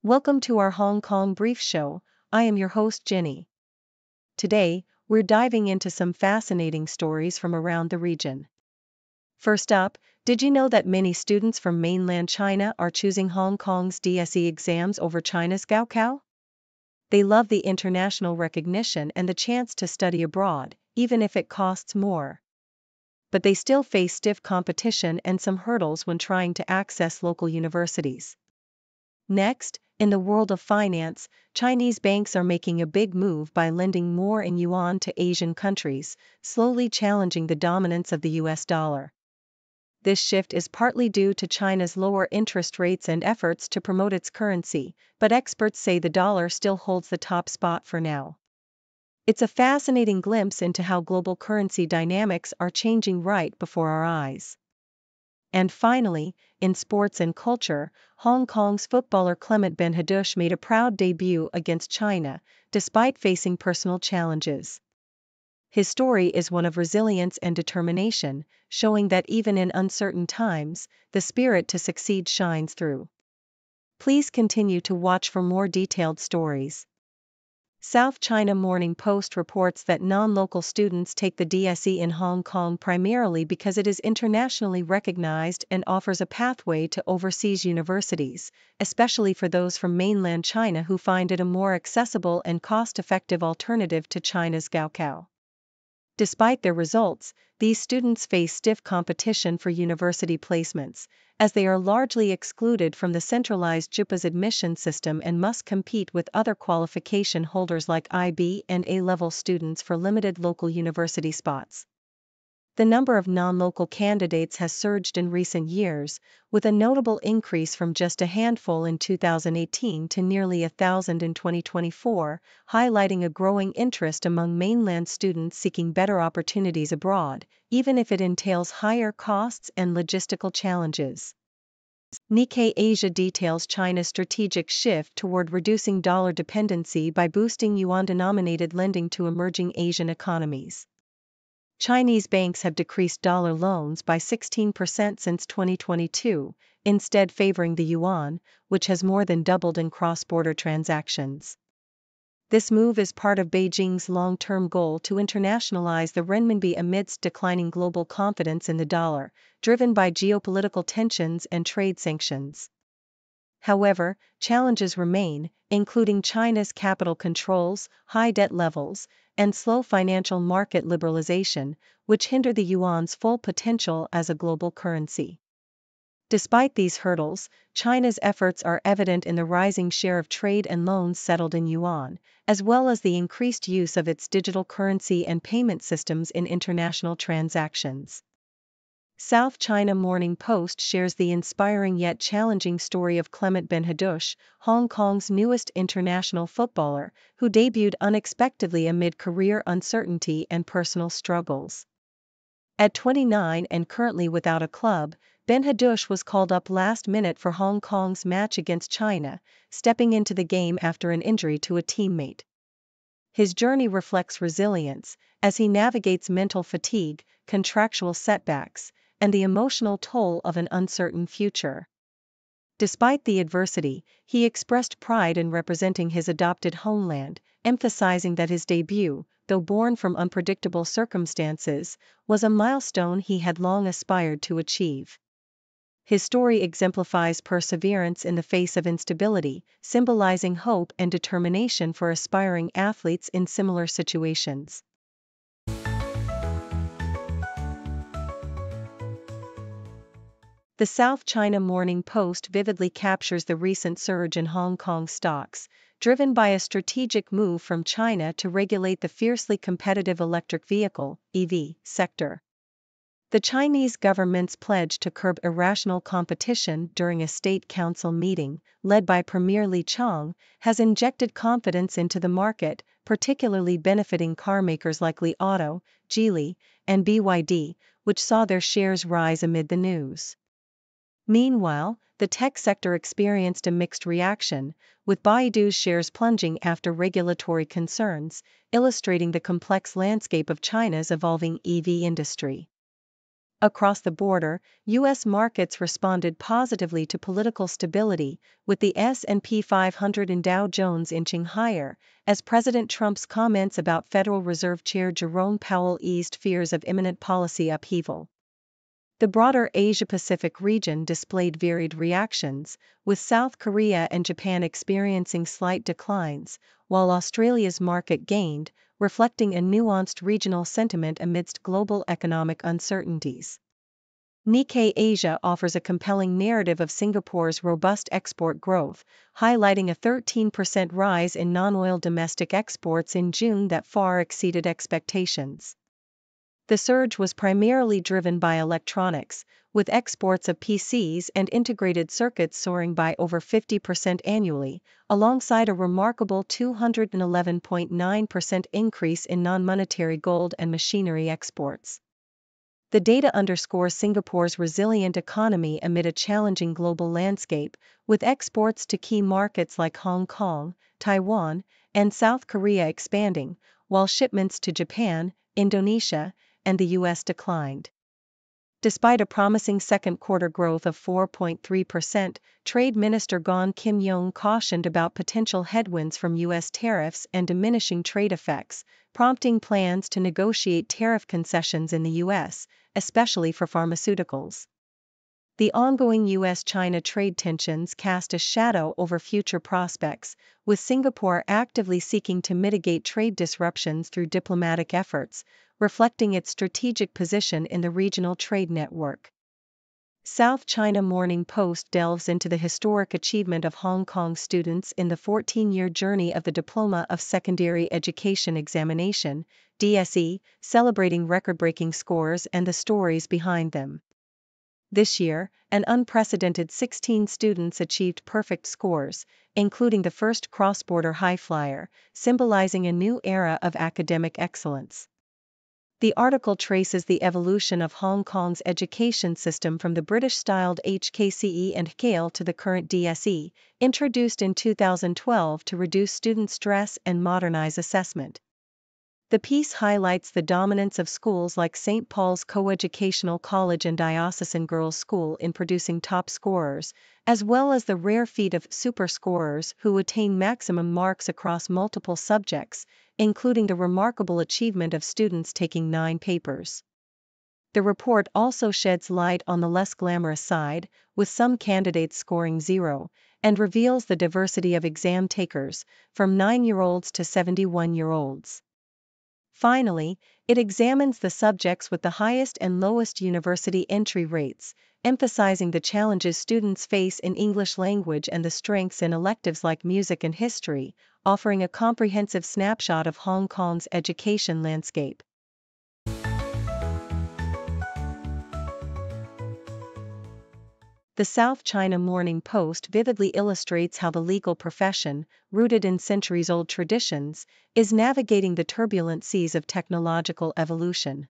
Welcome to our Hong Kong Brief Show. I am your host Ginny. Today, we're diving into some fascinating stories from around the region. First up, did you know that many students from mainland China are choosing Hong Kong's DSE exams over China's gaokao? They love the international recognition and the chance to study abroad, even if it costs more. But they still face stiff competition and some hurdles when trying to access local universities. Next, in the world of finance, Chinese banks are making a big move by lending more in yuan to Asian countries, slowly challenging the dominance of the US dollar. This shift is partly due to China's lower interest rates and efforts to promote its currency, but experts say the dollar still holds the top spot for now. It's a fascinating glimpse into how global currency dynamics are changing right before our eyes. And finally, in sports and culture, Hong Kong's footballer Clement Ben Haddouche made a proud debut against China, despite facing personal challenges. His story is one of resilience and determination, showing that even in uncertain times, the spirit to succeed shines through. Please continue to watch for more detailed stories. South China Morning Post reports that non-local students take the DSE in Hong Kong primarily because it is internationally recognized and offers a pathway to overseas universities, especially for those from mainland China who find it a more accessible and cost-effective alternative to China's gaokao. Despite their results, these students face stiff competition for university placements, as they are largely excluded from the centralized JUPA's admission system and must compete with other qualification holders like IB and A-level students for limited local university spots. The number of non-local candidates has surged in recent years, with a notable increase from just a handful in 2018 to nearly 1,000 in 2024, highlighting a growing interest among mainland students seeking better opportunities abroad, even if it entails higher costs and logistical challenges. Nikkei Asia details China's strategic shift toward reducing dollar dependency by boosting yuan-denominated lending to emerging Asian economies. Chinese banks have decreased dollar loans by 16% since 2022, instead favoring the yuan, which has more than doubled in cross-border transactions. This move is part of Beijing's long-term goal to internationalize the renminbi amidst declining global confidence in the dollar, driven by geopolitical tensions and trade sanctions. However, challenges remain, including China's capital controls, high debt levels, and slow financial market liberalization, which hinder the yuan's full potential as a global currency. Despite these hurdles, China's efforts are evident in the rising share of trade and loans settled in yuan, as well as the increased use of its digital currency and payment systems in international transactions. South China Morning Post shares the inspiring yet challenging story of Clement Ben Haddouche, Hong Kong's newest international footballer, who debuted unexpectedly amid career uncertainty and personal struggles. At 29 and currently without a club, Ben Haddouche was called up last minute for Hong Kong's match against China, stepping into the game after an injury to a teammate. His journey reflects resilience, as he navigates mental fatigue, contractual setbacks, and the emotional toll of an uncertain future. Despite the adversity, he expressed pride in representing his adopted homeland, emphasizing that his debut, though born from unpredictable circumstances, was a milestone he had long aspired to achieve. His story exemplifies perseverance in the face of instability, symbolizing hope and determination for aspiring athletes in similar situations. The South China Morning Post vividly captures the recent surge in Hong Kong stocks, driven by a strategic move from China to regulate the fiercely competitive electric vehicle (EV) sector. The Chinese government's pledge to curb irrational competition during a state council meeting, led by Premier Li Qiang, has injected confidence into the market, particularly benefiting carmakers like Li Auto, Geely, and BYD, which saw their shares rise amid the news. Meanwhile, the tech sector experienced a mixed reaction, with Baidu's shares plunging after regulatory concerns, illustrating the complex landscape of China's evolving EV industry. Across the border, U.S. markets responded positively to political stability, with the S&P 500 and Dow Jones inching higher, as President Trump's comments about Federal Reserve Chair Jerome Powell eased fears of imminent policy upheaval. The broader Asia-Pacific region displayed varied reactions, with South Korea and Japan experiencing slight declines, while Australia's market gained, reflecting a nuanced regional sentiment amidst global economic uncertainties. Nikkei Asia offers a compelling narrative of Singapore's robust export growth, highlighting a 13% rise in non-oil domestic exports in June that far exceeded expectations. The surge was primarily driven by electronics, with exports of PCs and integrated circuits soaring by over 50% annually, alongside a remarkable 211.9% increase in non-monetary gold and machinery exports. The data underscores Singapore's resilient economy amid a challenging global landscape, with exports to key markets like Hong Kong, Taiwan, and South Korea expanding, while shipments to Japan, Indonesia, and the U.S. declined. Despite a promising second-quarter growth of 4.3%, Trade Minister Gan Kim-yong cautioned about potential headwinds from U.S. tariffs and diminishing trade effects, prompting plans to negotiate tariff concessions in the U.S., especially for pharmaceuticals. The ongoing U.S.-China trade tensions cast a shadow over future prospects, with Singapore actively seeking to mitigate trade disruptions through diplomatic efforts, reflecting its strategic position in the regional trade network. South China Morning Post delves into the historic achievement of Hong Kong students in the 14-year journey of the Diploma of Secondary Education Examination, DSE, celebrating record-breaking scores and the stories behind them. This year, an unprecedented 16 students achieved perfect scores, including the first cross-border high flyer, symbolizing a new era of academic excellence. The article traces the evolution of Hong Kong's education system from the British-styled HKCE and HKALE to the current DSE, introduced in 2012 to reduce student stress and modernize assessment. The piece highlights the dominance of schools like St. Paul's Coeducational College and Diocesan Girls' School in producing top scorers, as well as the rare feat of super scorers who attain maximum marks across multiple subjects, including the remarkable achievement of students taking 9 papers. The report also sheds light on the less glamorous side, with some candidates scoring 0, and reveals the diversity of exam takers, from 9-year-olds to 71-year-olds. Finally, it examines the subjects with the highest and lowest university entry rates, emphasizing the challenges students face in English language and the strengths in electives like music and history, offering a comprehensive snapshot of Hong Kong's education landscape. The South China Morning Post vividly illustrates how the legal profession, rooted in centuries-old traditions, is navigating the turbulent seas of technological evolution.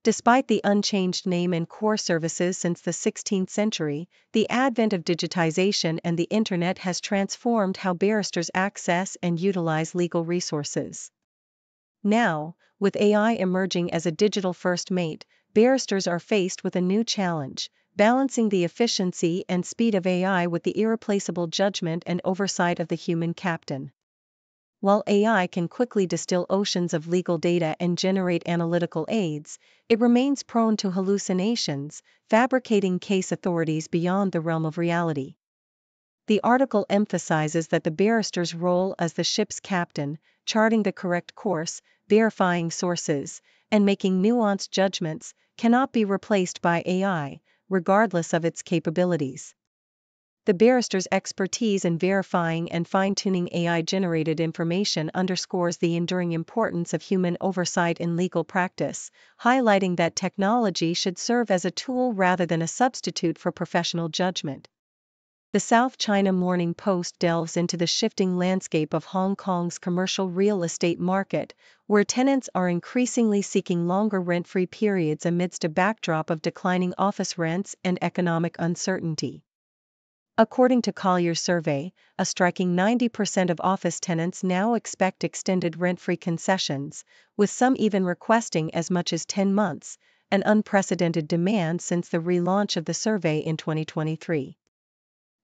Despite the unchanged name and core services since the 16th century, the advent of digitization and the Internet has transformed how barristers access and utilize legal resources. Now, with AI emerging as a digital first mate, barristers are faced with a new challenge: balancing the efficiency and speed of AI with the irreplaceable judgment and oversight of the human captain. While AI can quickly distill oceans of legal data and generate analytical aids, it remains prone to hallucinations, fabricating case authorities beyond the realm of reality. The article emphasizes that the barrister's role as the ship's captain, charting the correct course, verifying sources, and making nuanced judgments, cannot be replaced by AI, regardless of its capabilities. The barrister's expertise in verifying and fine-tuning AI-generated information underscores the enduring importance of human oversight in legal practice, highlighting that technology should serve as a tool rather than a substitute for professional judgment. The South China Morning Post delves into the shifting landscape of Hong Kong's commercial real estate market, where tenants are increasingly seeking longer rent-free periods amidst a backdrop of declining office rents and economic uncertainty. According to Collier's survey, a striking 90% of office tenants now expect extended rent-free concessions, with some even requesting as much as 10 months, an unprecedented demand since the relaunch of the survey in 2023.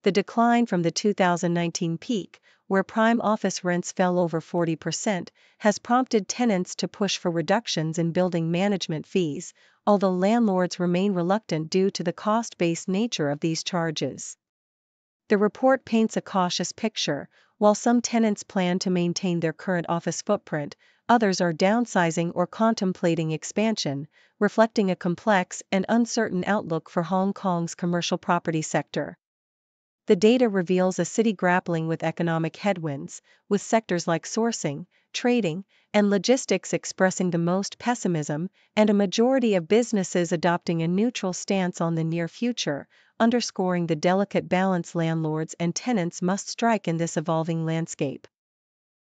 The decline from the 2019 peak, where prime office rents fell over 40%, has prompted tenants to push for reductions in building management fees, although landlords remain reluctant due to the cost-based nature of these charges. The report paints a cautious picture. While some tenants plan to maintain their current office footprint, others are downsizing or contemplating expansion, reflecting a complex and uncertain outlook for Hong Kong's commercial property sector. The data reveals a city grappling with economic headwinds, with sectors like sourcing, trading, and logistics expressing the most pessimism, and a majority of businesses adopting a neutral stance on the near future, underscoring the delicate balance landlords and tenants must strike in this evolving landscape.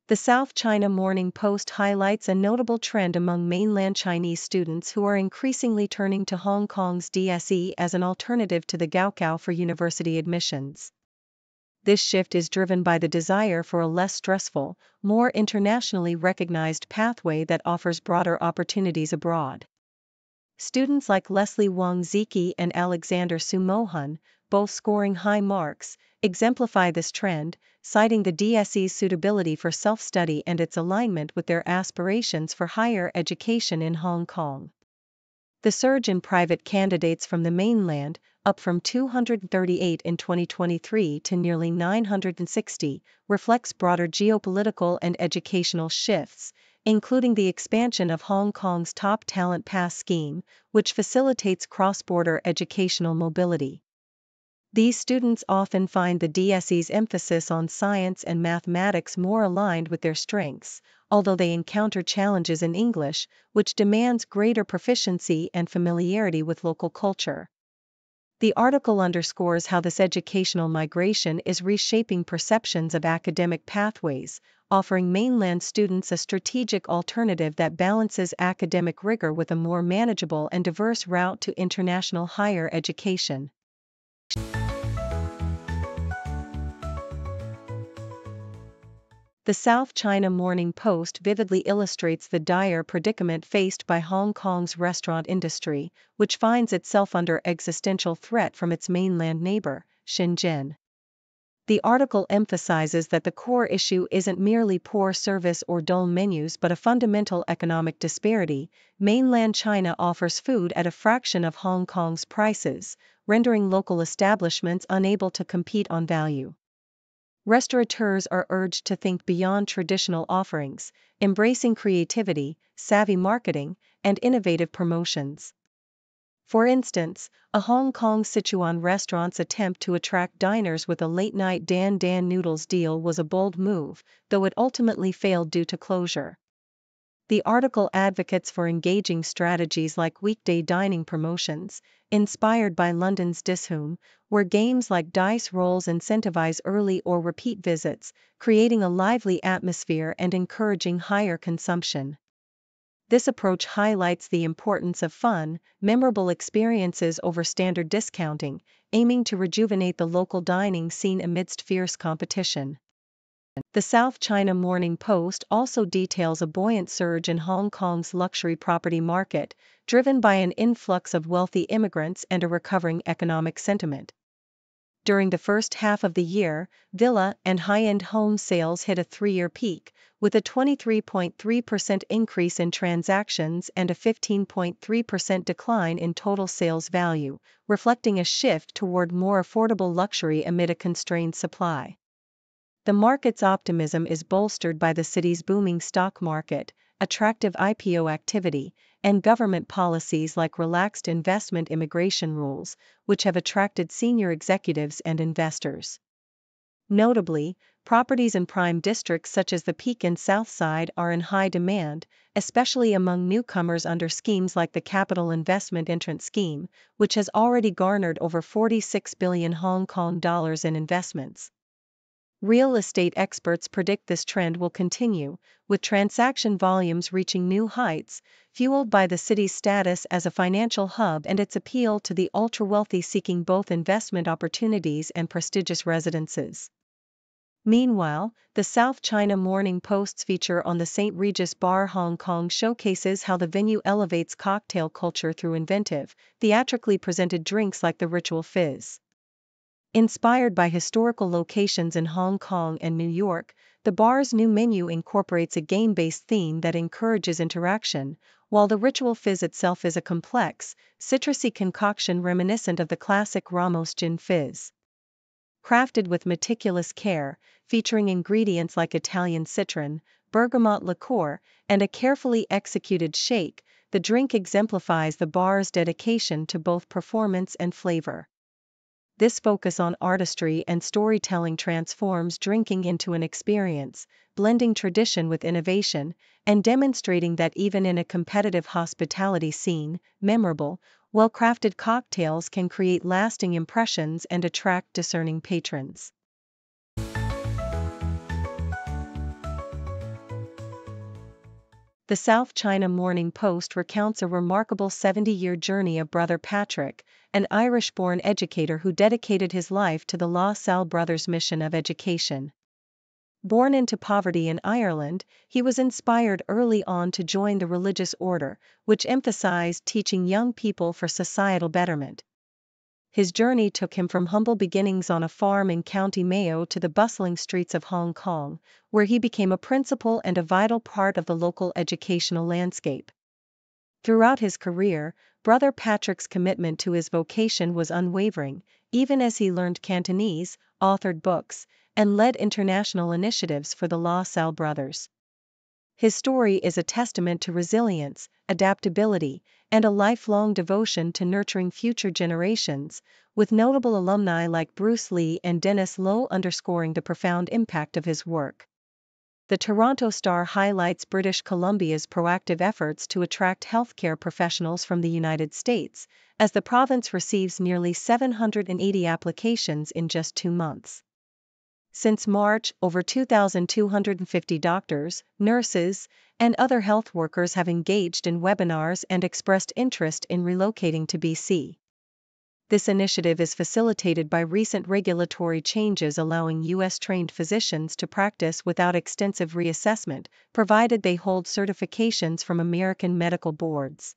The South China Morning Post highlights a notable trend among mainland Chinese students who are increasingly turning to Hong Kong's DSE as an alternative to the gaokao for university admissions. This shift is driven by the desire for a less stressful, more internationally recognized pathway that offers broader opportunities abroad. Students like Leslie Wang Ziki and Alexander Sumohan, both scoring high marks, exemplify this trend, citing the DSE's suitability for self-study and its alignment with their aspirations for higher education in Hong Kong. The surge in private candidates from the mainland, up from 238 in 2023 to nearly 960, reflects broader geopolitical and educational shifts, including the expansion of Hong Kong's Top Talent Pass scheme, which facilitates cross-border educational mobility. These students often find the DSE's emphasis on science and mathematics more aligned with their strengths, although they encounter challenges in English, which demands greater proficiency and familiarity with local culture. The article underscores how this educational migration is reshaping perceptions of academic pathways, offering mainland students a strategic alternative that balances academic rigor with a more manageable and diverse route to international higher education. The South China Morning Post vividly illustrates the dire predicament faced by Hong Kong's restaurant industry, which finds itself under existential threat from its mainland neighbor, Shenzhen. The article emphasizes that the core issue isn't merely poor service or dull menus but a fundamental economic disparity. Mainland China offers food at a fraction of Hong Kong's prices, rendering local establishments unable to compete on value. Restaurateurs are urged to think beyond traditional offerings, embracing creativity, savvy marketing, and innovative promotions. For instance, a Hong Kong Sichuan restaurant's attempt to attract diners with a late-night Dan Dan noodles deal was a bold move, though it ultimately failed due to closure. The article advocates for engaging strategies like weekday dining promotions, inspired by London's DSE, where games like dice rolls incentivize early or repeat visits, creating a lively atmosphere and encouraging higher consumption. This approach highlights the importance of fun, memorable experiences over standard discounting, aiming to rejuvenate the local dining scene amidst fierce competition. The South China Morning Post also details a buoyant surge in Hong Kong's luxury property market, driven by an influx of wealthy immigrants and a recovering economic sentiment. During the first half of the year, villa and high-end home sales hit a three-year peak, with a 23.3% increase in transactions and a 15.3% decline in total sales value, reflecting a shift toward more affordable luxury amid a constrained supply. The market's optimism is bolstered by the city's booming stock market, attractive IPO activity, and government policies like relaxed investment immigration rules, which have attracted senior executives and investors. Notably, properties in prime districts such as the Peak and South Side are in high demand, especially among newcomers under schemes like the Capital Investment Entrance Scheme, which has already garnered over 46 billion Hong Kong dollars in investments. Real estate experts predict this trend will continue, with transaction volumes reaching new heights, fueled by the city's status as a financial hub and its appeal to the ultra-wealthy seeking both investment opportunities and prestigious residences. Meanwhile, the South China Morning Post's feature on the St. Regis Bar Hong Kong showcases how the venue elevates cocktail culture through inventive, theatrically presented drinks like the Ritual Fizz. Inspired by historical locations in Hong Kong and New York, the bar's new menu incorporates a game-based theme that encourages interaction, while the Ritual Fizz itself is a complex, citrusy concoction reminiscent of the classic Ramos Gin Fizz. Crafted with meticulous care, featuring ingredients like Italian citron, bergamot liqueur, and a carefully executed shake, the drink exemplifies the bar's dedication to both performance and flavor. This focus on artistry and storytelling transforms drinking into an experience, blending tradition with innovation, and demonstrating that even in a competitive hospitality scene, memorable, well-crafted cocktails can create lasting impressions and attract discerning patrons. The South China Morning Post recounts a remarkable 70-year journey of Brother Patrick, an Irish-born educator who dedicated his life to the La Salle brothers' mission of education. Born into poverty in Ireland, he was inspired early on to join the religious order, which emphasized teaching young people for societal betterment. His journey took him from humble beginnings on a farm in County Mayo to the bustling streets of Hong Kong, where he became a principal and a vital part of the local educational landscape. Throughout his career, Brother Patrick's commitment to his vocation was unwavering, even as he learned Cantonese, authored books, and led international initiatives for the La Salle brothers. His story is a testament to resilience, adaptability, and a lifelong devotion to nurturing future generations, with notable alumni like Bruce Lee and Dennis Lowe underscoring the profound impact of his work. The Toronto Star highlights British Columbia's proactive efforts to attract healthcare professionals from the United States, as the province receives nearly 780 applications in just 2 months. Since March, over 2,250 doctors, nurses, and other health workers have engaged in webinars and expressed interest in relocating to BC. This initiative is facilitated by recent regulatory changes allowing U.S.-trained physicians to practice without extensive reassessment, provided they hold certifications from American medical boards.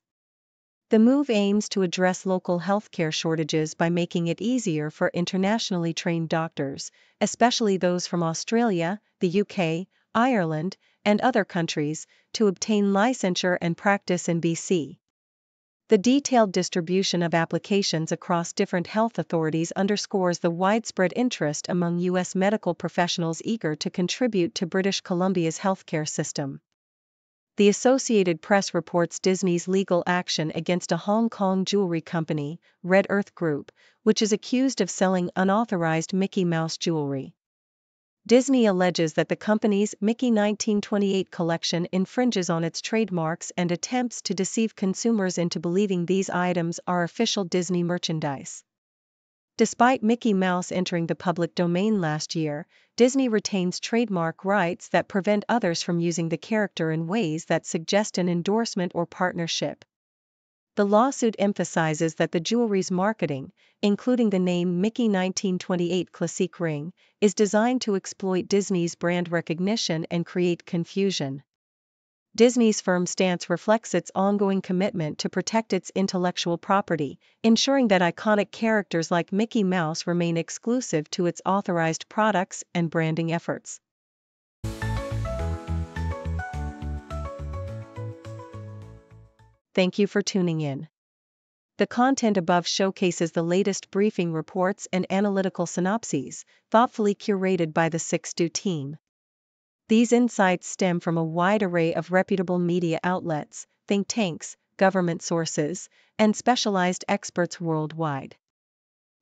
The move aims to address local healthcare shortages by making it easier for internationally trained doctors, especially those from Australia, the UK, Ireland, and other countries, to obtain licensure and practice in BC. The detailed distribution of applications across different health authorities underscores the widespread interest among U.S. medical professionals eager to contribute to British Columbia's healthcare system. The Associated Press reports Disney's legal action against a Hong Kong jewelry company, Red Earth Group, which is accused of selling unauthorized Mickey Mouse jewelry. Disney alleges that the company's Mickey 1928 collection infringes on its trademarks and attempts to deceive consumers into believing these items are official Disney merchandise. Despite Mickey Mouse entering the public domain last year, Disney retains trademark rights that prevent others from using the character in ways that suggest an endorsement or partnership. The lawsuit emphasizes that the jewelry's marketing, including the name Mickey 1928 Classique Ring, is designed to exploit Disney's brand recognition and create confusion. Disney's firm stance reflects its ongoing commitment to protect its intellectual property, ensuring that iconic characters like Mickey Mouse remain exclusive to its authorized products and branding efforts. Thank you for tuning in. The content above showcases the latest briefing reports and analytical synopses, thoughtfully curated by the 6Do team. These insights stem from a wide array of reputable media outlets, think tanks, government sources, and specialized experts worldwide.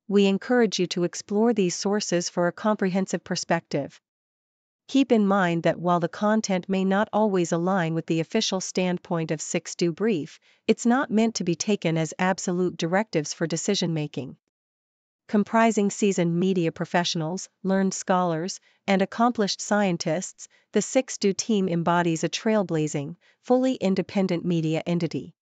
We encourage you to explore these sources for a comprehensive perspective. Keep in mind that while the content may not always align with the official standpoint of 6Do Brief, it's not meant to be taken as absolute directives for decision-making. Comprising seasoned media professionals, learned scholars, and accomplished scientists, the 6Do team embodies a trailblazing, fully independent media entity.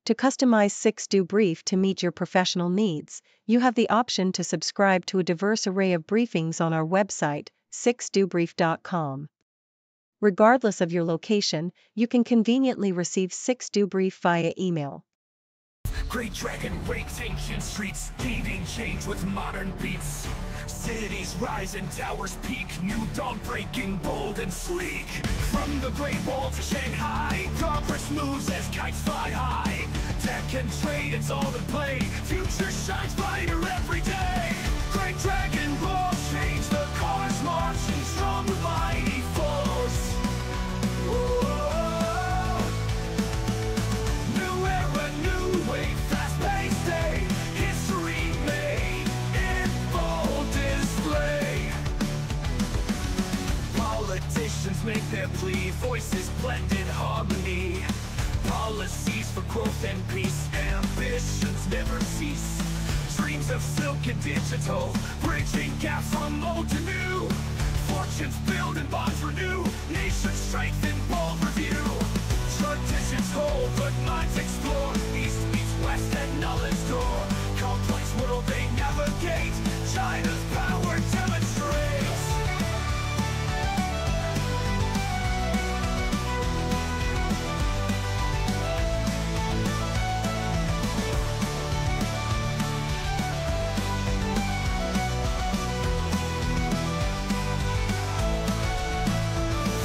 To customize 6Do Brief to meet your professional needs, you have the option to subscribe to a diverse array of briefings on our website, 6dobrief.com. Regardless of your location, you can conveniently receive 6dobrief via email. Great dragon wakes ancient streets, leading change with modern beats. Cities rise and towers peak, new dawn breaking, bold and sleek. From the Great Wall to Shanghai, progress moves as kites fly high. Tech and trade, it's all in play, future shines brighter every day. Great dragon roars, change the cars, marching strong with mighty force. Whoa. New era, new wave, fast-paced day, history made in full display. Politicians make their plea, voices blend in harmony. Policies for growth and peace, ambitions never cease. Dreams of silk and digital, bridging gaps from old to new. Fortunes build and bonds renew, nations strengthen, bold review. Traditions hold, but minds explore, east meets west and knowledge door. Complex world they navigate, China's power demonstrates.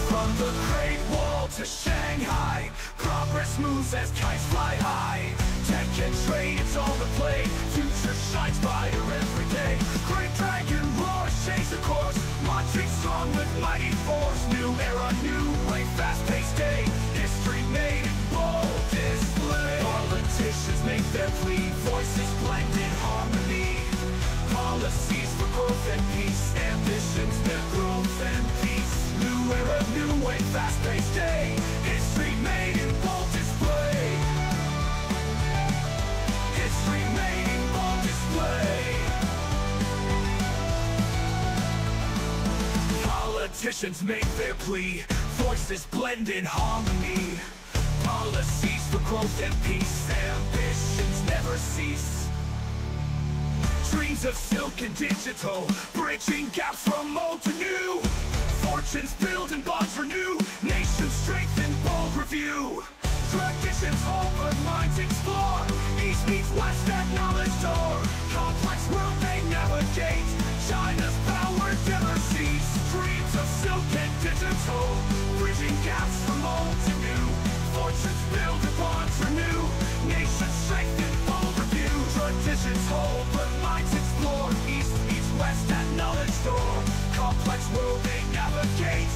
From the Great Wall to Shanghai, progress moves as kites fly high. Tech and trade, it's all the play, future shines brighter every day. Great dragon roars, change the course, marching strong with mighty force. New era, new way, fast-paced day, history made in bold display. Politicians make their plea, voices blend in harmony. Policies for growth and peace, ambitions their growth and peace. New era, new way, fast-paced day, history made in bold display. History made in bold display. Politicians make their plea, voices blend in harmony. Policies for growth and peace, ambitions never cease. Dreams of silk and digital, bridging gaps from old to new. Fortunes build and bonds renew, nations strengthen, bold review. Traditions hold but minds explore, east meets west at knowledge door. Complex world they navigate, China's power never cease. Dreams of silk and digital, bridging gaps from old to new. Fortunes build and bonds renew, nations strengthen, bold review. Traditions hold but minds explore, east meets west at knowledge door. Complex world they navigate,